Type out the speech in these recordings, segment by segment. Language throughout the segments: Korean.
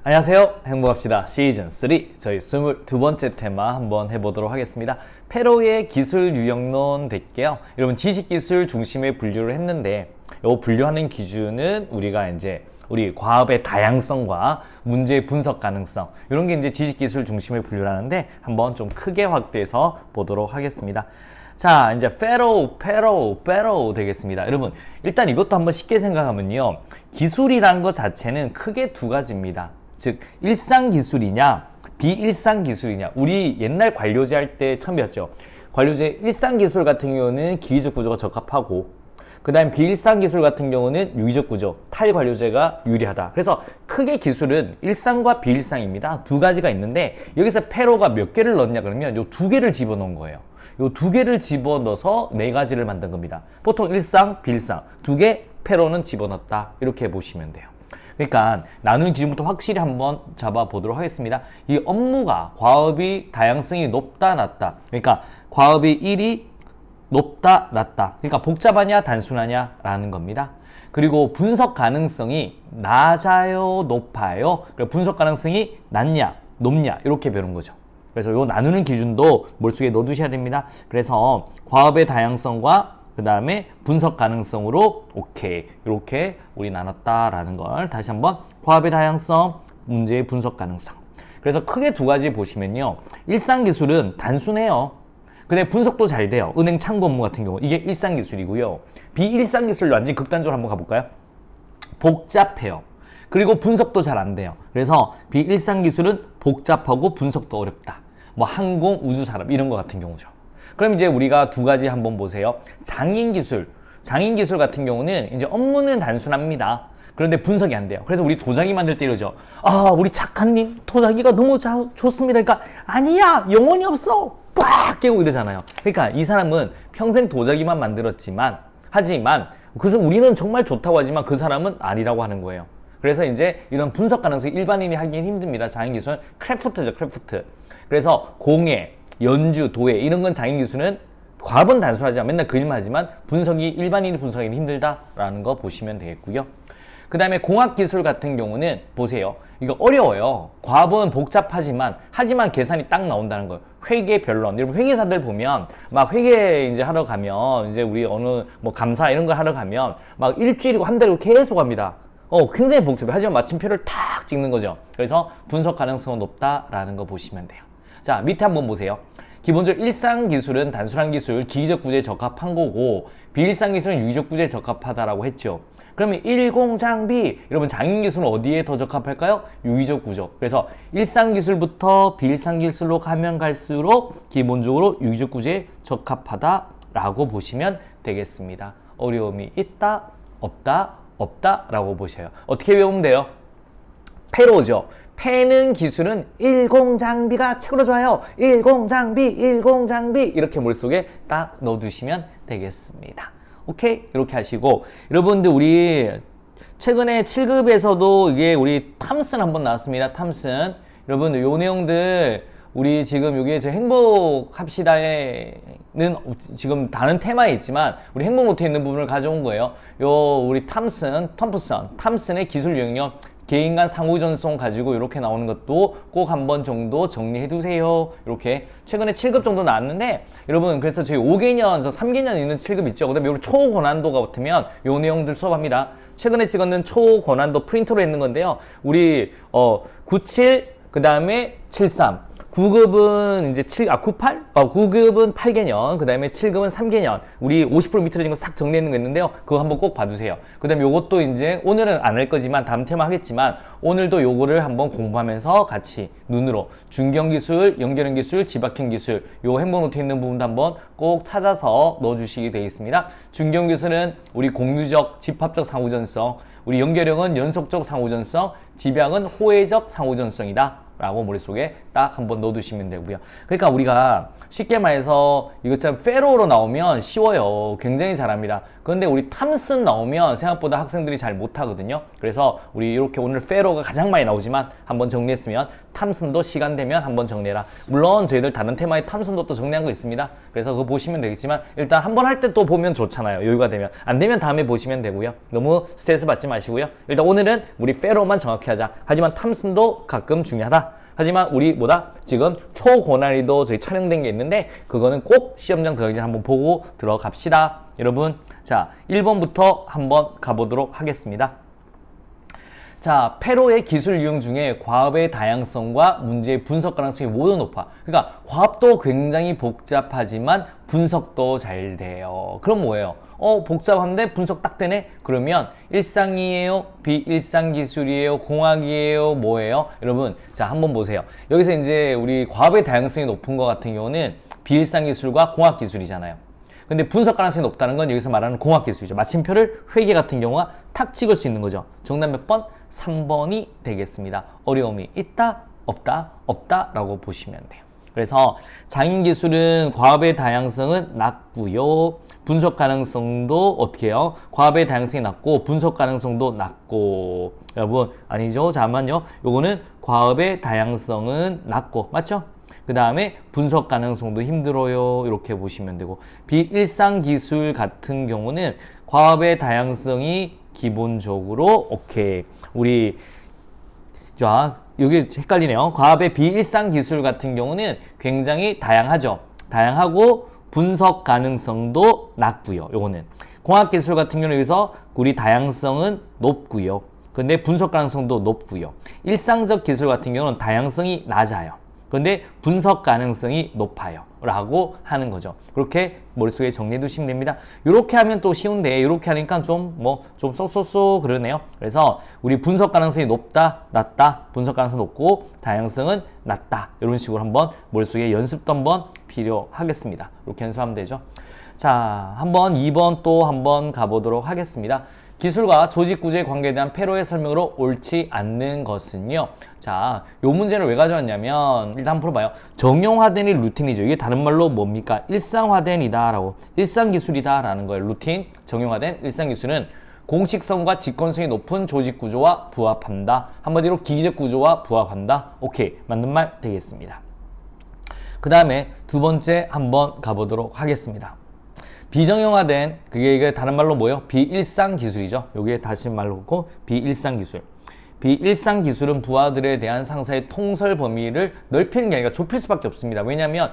안녕하세요. 행복합시다. 시즌3 저희 22번째 테마 한번 해보도록 하겠습니다. 페로의 기술 유형론 될게요. 여러분 지식기술 중심의 분류를 했는데 이 분류하는 기준은 우리가 이제 우리 과업의 다양성과 문제의 분석 가능성 이런 게 이제 지식기술 중심의 분류라는데 한번 좀 크게 확대해서 보도록 하겠습니다. 자, 이제 페로 되겠습니다. 여러분, 일단 이것도 한번 쉽게 생각하면요. 기술이라는 것 자체는 크게 두 가지입니다. 즉, 일상기술이냐, 비일상기술이냐. 우리 옛날 관료제 할 때 처음 배웠죠. 관료제 일상기술 같은 경우는 기계적 구조가 적합하고, 그 다음 비일상기술 같은 경우는 유기적 구조, 탈관료제가 유리하다. 그래서 크게 기술은 일상과 비일상입니다. 두 가지가 있는데, 여기서 페로가 몇 개를 넣냐 그러면 요 두 개를 집어넣은 거예요. 요 두 개를 집어넣어서 네 가지를 만든 겁니다. 보통 일상, 비일상 두 개 페로는 집어넣었다. 이렇게 보시면 돼요. 그러니까 나누는 기준부터 확실히 한번 잡아보도록 하겠습니다. 이 업무가 과업이 다양성이 높다, 낮다. 그러니까 과업이 1이 높다, 낮다. 그러니까 복잡하냐, 단순하냐 라는 겁니다. 그리고 분석 가능성이 낮아요, 높아요. 그리고 분석 가능성이 낮냐, 높냐 이렇게 배우는 거죠. 그래서 요 나누는 기준도 머릿속에 넣어두셔야 됩니다. 그래서 과업의 다양성과 그 다음에 분석 가능성으로 오케이 이렇게 우리 나눴다라는 걸 다시 한번 과업의 다양성, 문제의 분석 가능성. 그래서 크게 두 가지 보시면요. 일상기술은 단순해요. 근데 분석도 잘 돼요. 은행 창구 업무 같은 경우 이게 일상기술이고요. 비일상기술로 완전히 극단적으로 한번 가볼까요? 복잡해요. 그리고 분석도 잘 안 돼요. 그래서 비일상기술은 복잡하고 분석도 어렵다. 뭐 항공, 우주 산업 이런 거 같은 경우죠. 그럼 이제 우리가 두 가지 한번 보세요. 장인기술 같은 경우는 이제 업무는 단순합니다. 그런데 분석이 안 돼요. 그래서 우리 도자기 만들 때 이러죠. 아, 우리 작가님 도자기가 너무 좋습니다. 그러니까 아니야, 영혼이 없어. 빡 깨고 이러잖아요. 그러니까 이 사람은 평생 도자기만 만들었지만 하지만 그래서 우리는 정말 좋다고 하지만 그 사람은 아니라고 하는 거예요. 그래서 이제 이런 분석 가능성이 일반인이 하기는 힘듭니다. 장인기술은 크래프트죠, 크래프트. 그래서 공예, 연주, 도예 이런 건 장인기술은 과업은 단순하지만 맨날 그 일만 하지만 분석이 일반인이 분석하기는 힘들다라는 거 보시면 되겠고요. 그 다음에 공학기술 같은 경우는 보세요. 이거 어려워요. 과업은 복잡하지만 하지만 계산이 딱 나온다는 거예요. 회계 변론. 여러분 회계사들 보면 막 회계 이제 하러 가면 이제 우리 어느 뭐 감사 이런 걸 하러 가면 막 일주일이고 한 달이고 계속 합니다. 굉장히 복잡해. 하지만 마침표를 탁 찍는 거죠. 그래서 분석 가능성은 높다라는 거 보시면 돼요. 자, 밑에 한번 보세요. 기본적으로 일상기술은 단순한 기술, 기기적 구조에 적합한 거고 비일상기술은 유기적 구조에 적합하다라고 했죠. 그러면 일공장비, 여러분 장인기술은 어디에 더 적합할까요? 유기적 구조. 그래서 일상기술부터 비일상기술로 가면 갈수록 기본적으로 유기적 구조에 적합하다라고 보시면 되겠습니다. 어려움이 있다, 없다 라고 보셔요. 어떻게 외우면 돼요? 페로죠. 패는 기술은 일공장비가 최고로 좋아요. 일공장비 이렇게 머릿속에 딱 넣어두시면 되겠습니다. 오케이? 이렇게 하시고 여러분들 우리 최근에 7급에서도 이게 우리 탐슨 한번 나왔습니다. 탐슨. 여러분들 요 내용들 우리 지금 여기에 저 행복합시다에는 지금 다른 테마에 있지만 우리 행복 노트에 있는 부분을 가져온 거예요. 요 우리 탐슨의 기술 유형력 개인 간 상호 전송 가지고 이렇게 나오는 것도 꼭 한 번 정도 정리해 두세요. 이렇게 최근에 7급 정도 나왔는데 여러분 그래서 저희 5개년, 3개년 있는 7급 있죠. 그다음에 여기 초고난도가 같으면 요 내용들 수업합니다. 최근에 찍었는 초고난도 프린터로 했는 건데요. 우리 97 그다음에 73 9급은 이제 9급은 8개년, 그 다음에 7급은 3개년. 우리 50% 밑으로 진 거 싹 정리했는 거 있는데요. 그거 한번 꼭 봐주세요. 그 다음에 요것도 이제 오늘은 안 할 거지만 다음 테마 하겠지만 오늘도 요거를 한번 공부하면서 같이 눈으로 중견기술, 연결형기술, 지박형기술 요 행복노트에 있는 부분도 한번 꼭 찾아서 넣어주시게 되어 있습니다. 중견기술은 우리 공유적, 집합적 상호전성, 우리 연결형은 연속적 상호전성, 집약은 호혜적 상호전성이다. 라고 머릿속에 딱 한번 넣어두시면 되고요. 그러니까 우리가 쉽게 말해서 이것처럼 페로로 나오면 쉬워요. 굉장히 잘합니다. 그런데 우리 탐슨 나오면 생각보다 학생들이 잘 못하거든요. 그래서 우리 이렇게 오늘 페로가 가장 많이 나오지만 한번 정리했으면 탐슨도 시간 되면 한번 정리해라. 물론 저희들 다른 테마의 탐슨도 또 정리한 거 있습니다. 그래서 그거 보시면 되겠지만 일단 한번 할 때 또 보면 좋잖아요. 여유가 되면. 안 되면 다음에 보시면 되고요. 너무 스트레스 받지 마시고요. 일단 오늘은 우리 페로만 정확히 하자. 하지만 탐슨도 가끔 중요하다. 하지만 우리 지금 초고난이도 저희 촬영된 게 있는데 그거는 꼭 시험장 들어가기 전에 한번 보고 들어갑시다. 여러분, 자 1번부터 한번 가보도록 하겠습니다. 자, 페로의 기술 유형 중에 과업의 다양성과 문제의 분석 가능성이 모두 높아. 그러니까 과업도 굉장히 복잡하지만 분석도 잘 돼요. 그럼 뭐예요? 복잡한데 분석 딱 되네? 그러면 일상이에요? 비일상 기술이에요? 공학이에요? 뭐예요? 여러분, 자, 한번 보세요. 여기서 이제 우리 과업의 다양성이 높은 것 같은 경우는 비일상 기술과 공학 기술이잖아요. 근데 분석 가능성이 높다는 건 여기서 말하는 공학 기술이죠. 마침표를 회계 같은 경우가 탁 찍을 수 있는 거죠. 정답 몇 번? 3번이 되겠습니다. 어려움이 있다? 없다? 없다라고 보시면 돼요. 그래서 장인 기술은 과업의 다양성은 낮고요. 분석 가능성도 어떻게 해요? 과업의 다양성이 낮고 분석 가능성도 낮고. 여러분, 아니죠? 잠깐만요. 요거는 과업의 다양성은 낮고, 맞죠? 그 다음에 분석 가능성도 힘들어요. 이렇게 보시면 되고, 비일상 기술 같은 경우는 과업의 다양성이 기본적으로 오케이. 우리 자, 여기 헷갈리네요. 과업의 비일상 기술 같은 경우는 굉장히 다양하죠. 다양하고 분석 가능성도 낮고요. 요거는 공학 기술 같은 경우는 여기서 우리 다양성은 높고요. 근데 분석 가능성도 높고요. 일상적 기술 같은 경우는 다양성이 낮아요. 근데 분석 가능성이 높아요. 라고 하는 거죠. 그렇게 머릿속에 정리해 두시면 됩니다. 이렇게 하면 또 쉬운데 이렇게 하니까 좀 쏙쏙쏙 그러네요. 그래서 우리 분석 가능성이 높다, 낮다, 분석 가능성이 높고 다양성은 낮다. 이런 식으로 한번 머릿속에 연습도 한번 필요하겠습니다. 이렇게 연습하면 되죠. 자, 한번 2번 또 한번 가보도록 하겠습니다. 기술과 조직 구조의 관계에 대한 페로의 설명으로 옳지 않는 것은요. 자, 요 문제를 왜 가져왔냐면 일단 한번 풀어봐요. 정형화된이 루틴이죠. 이게 다른 말로 뭡니까? 일상화된이다 라고. 일상기술이다 라는 거예요. 루틴, 정형화된 일상기술은 공식성과 직권성이 높은 조직 구조와 부합한다. 한마디로 기계적 구조와 부합한다. 오케이, 맞는 말 되겠습니다. 그 다음에 두 번째 한번 가보도록 하겠습니다. 비정형화된 이게 다른 말로 뭐예요? 비일상 기술이죠. 여기에 다시 말로 놓고 비일상 기술. 비일상 기술은 부하들에 대한 상사의 통솔 범위를 넓히는 게 아니라 좁힐 수밖에 없습니다. 왜냐하면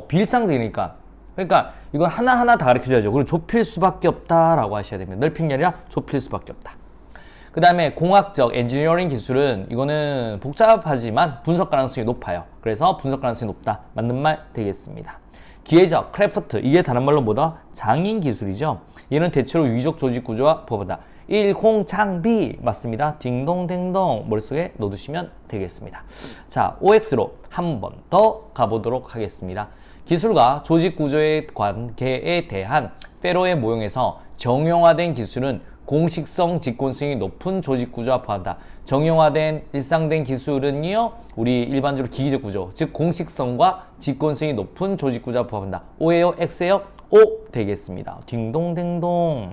비일상적이니까. 그러니까 이걸 하나하나 다 가르쳐줘야죠. 그리고 좁힐 수밖에 없다라고 하셔야 됩니다. 넓히는 게 아니라 좁힐 수밖에 없다. 그 다음에 공학적 엔지니어링 기술은 이거는 복잡하지만 분석 가능성이 높아요. 그래서 분석 가능성이 높다. 맞는 말 되겠습니다. 기계적, 크래프트, 이게 다른 말로 뭐다? 장인 기술이죠. 얘는 대체로 위적 조직 구조와 부합하다. 일공장비 맞습니다. 딩동댕동 머릿속에 넣어두시면 되겠습니다. 자, OX로 한 번 더 가보도록 하겠습니다. 기술과 조직 구조의 관계에 대한 페로의 모형에서 정형화된 기술은 공식성, 직권성이 높은 조직 구조와 부합하다. 정형화된, 일상된 기술은요, 우리 일반적으로 기계적 구조, 즉 공식성과 직권성이 높은 조직 구조와 부합한다. O예요? X예요? O 되겠습니다. 딩동댕동.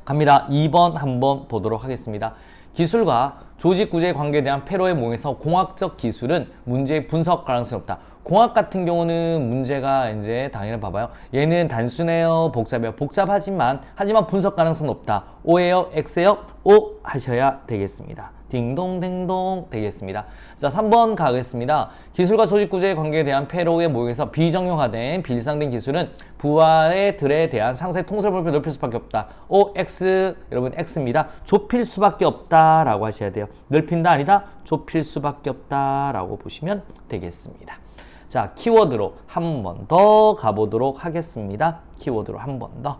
갑니다. 2번 한번 보도록 하겠습니다. 기술과 조직 구조의 관계에 대한 페로의 모형에서 공학적 기술은 문제의 분석 가능성이 없다. 공학 같은 경우는 문제가 이제 당연히 봐봐요. 얘는 단순해요, 복잡해요. 복잡하지만 하지만 분석 가능성은 없다. O예요, X예요? O 하셔야 되겠습니다. 딩동댕동 되겠습니다. 자, 3번 가겠습니다. 기술과 조직 구조의 관계에 대한 페로의 모형에서 비정형화된 비일상된 기술은 부하의 들에 대한 상사의 통솔 범위를 넓힐 수밖에 없다. O, X, 여러분 X입니다. 좁힐 수밖에 없다라고 하셔야 돼요. 넓힌다 아니다? 좁힐 수밖에 없다라고 보시면 되겠습니다. 자, 키워드로 한 번 더 가보도록 하겠습니다. 키워드로 한 번 더.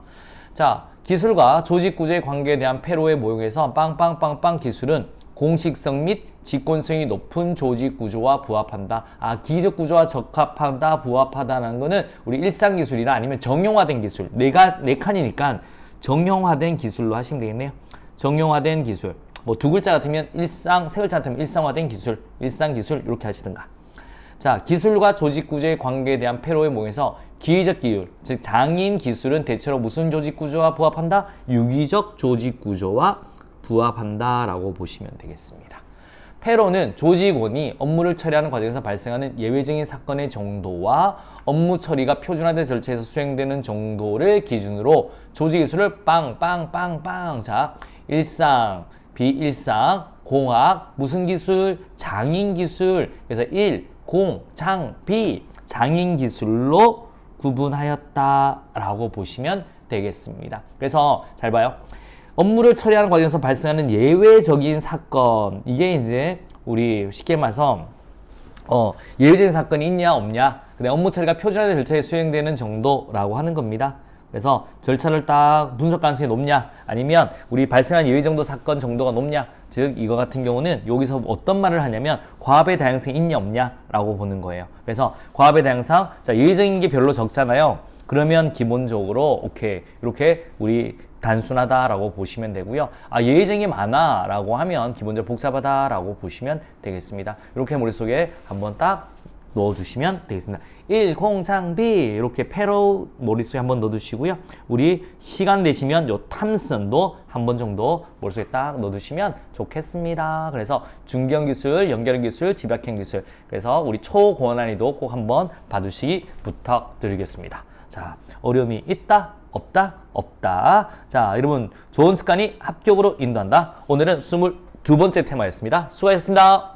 자, 기술과 조직 구조의 관계에 대한 페로의 모형에서 빵빵빵빵 기술은 공식성 및 직권성이 높은 조직 구조와 부합한다. 아, 기계적 구조와 적합하다, 부합하다는 거는 우리 일상 기술이나 아니면 정형화된 기술. 네 칸이니까 정형화된 기술로 하시면 되겠네요. 정형화된 기술. 뭐 두 글자 같으면 일상, 세 글자 같으면 일상화된 기술, 일상 기술 이렇게 하시든가. 자, 기술과 조직 구조의 관계에 대한 페로의 모형에서 기계적 기술, 즉 장인 기술은 대체로 무슨 조직 구조와 부합한다? 유기적 조직 구조와 부합한다라고 보시면 되겠습니다. 패로는 조직원이 업무를 처리하는 과정에서 발생하는 예외적인 사건의 정도와 업무 처리가 표준화된 절차에서 수행되는 정도를 기준으로 조직 기술을 빵빵빵빵. 자, 일상, 비일상, 공학, 무슨 기술? 장인 기술. 그래서 일, 공, 장, 비. 장인 기술로 구분하였다라고 보시면 되겠습니다. 그래서 잘 봐요. 업무를 처리하는 과정에서 발생하는 예외적인 사건, 이게 이제 우리 쉽게 말해서 예외적인 사건이 있냐 없냐, 근데 업무 처리가 표준화된 절차에 수행되는 정도라고 하는 겁니다. 그래서 절차를 딱 분석 가능성이 높냐, 아니면 우리 발생한 예외 정도 사건 정도가 높냐, 즉 이거 같은 경우는 여기서 어떤 말을 하냐면 과업의 다양성이 있냐 없냐라고 보는 거예요. 그래서 과업의 다양성, 자, 예외적인 게 별로 적잖아요. 그러면 기본적으로 오케이, 이렇게 우리 단순하다라고 보시면 되고요. 아, 예외적인 게 많아라고 하면 기본적으로 복잡하다라고 보시면 되겠습니다. 이렇게 머릿속에 한번 딱 넣어주시면 되겠습니다. 1, 공장, B 이렇게 패로 머릿속에 한번 넣어두시고요. 우리 시간 되시면 요 탐슨도 한번 정도 머릿속에 딱 넣어두시면 좋겠습니다. 그래서 중견기술, 연결기술, 집약형기술, 그래서 우리 초고난이도 꼭 한번 봐두시기 부탁드리겠습니다. 자, 어려움이 있다? 없다? 없다. 자, 여러분 좋은 습관이 합격으로 인도한다. 오늘은 22번째 테마였습니다. 수고하셨습니다.